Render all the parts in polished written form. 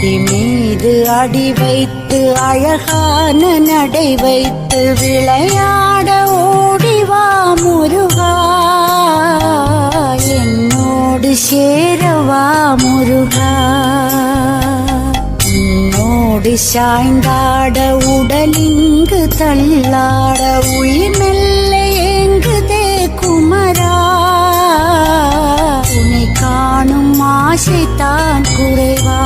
அடி மீது அடி வைத்து அழகான நடை வைத்து விளையாட ஓடிவா முருகா, என்னோடு சேரவா முருகா. உன்னோடு சாய்ந்தாட உடலிங்கு தள்ளாட உயிர் மெல்ல ஏங்குதே குமரா, உன்னை காணும் ஆசைத்தான் குறைவா.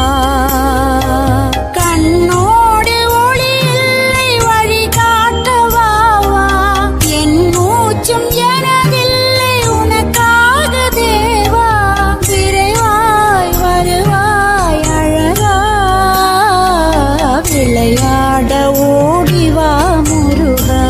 கண்ணோடு ஒளி இல்லை வழி காட்டவாவா, என் மூச்சும் எனதில்லை உனக்காக தேவா. விரைவாய் வருவாய் அழகா, விளையாட ஓடிவா முருகா.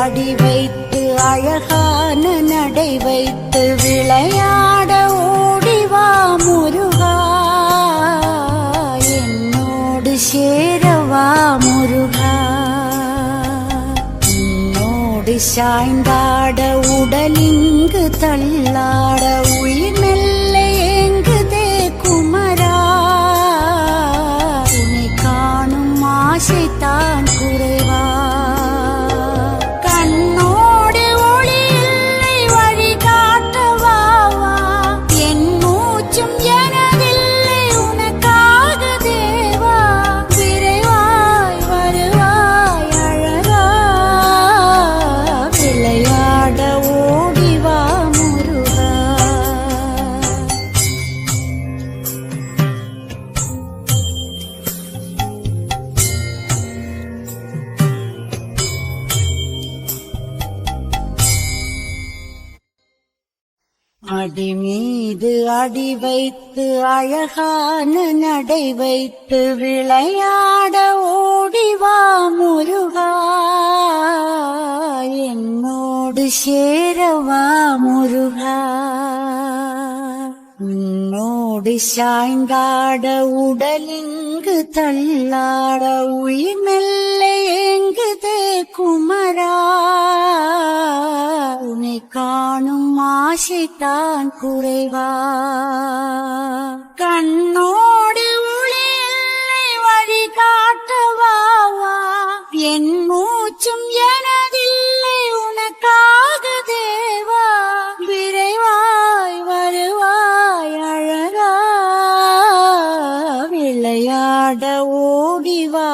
அடி வைத்து அழகான நடை வைத்து விளையாட ஓடிவா முருகா, என்னோடு சேரவா முருகா. உன்னோடு சாய்ந்தாட உடலிங்கு தள்ளாட உயிர் மெல்ல ஏங்குதே குமரா, உன்னை காணும் ஆசைத்தான் குறைவா. அடி மீது அடி வைத்து அழகான நடை வைத்து விளையாட ஓடிவா முருகா, என்னோடு சேரவா முருகா. உன்னோடு சாய்ந்தாட உடலிங்கு தள்ளாட உயிர் மெல்ல ஏங்குதே குமரா, உன்னை காணும் ஆசைத்தான் குறைவா. கண்ணோடு ஒளி இல்லை வழி காட்டவாவா, என் மூச்சும் எனதில்லை உனக்காக தேவா. விரைவாய் வருவாய் அழகா, விளையாட ஓடிவா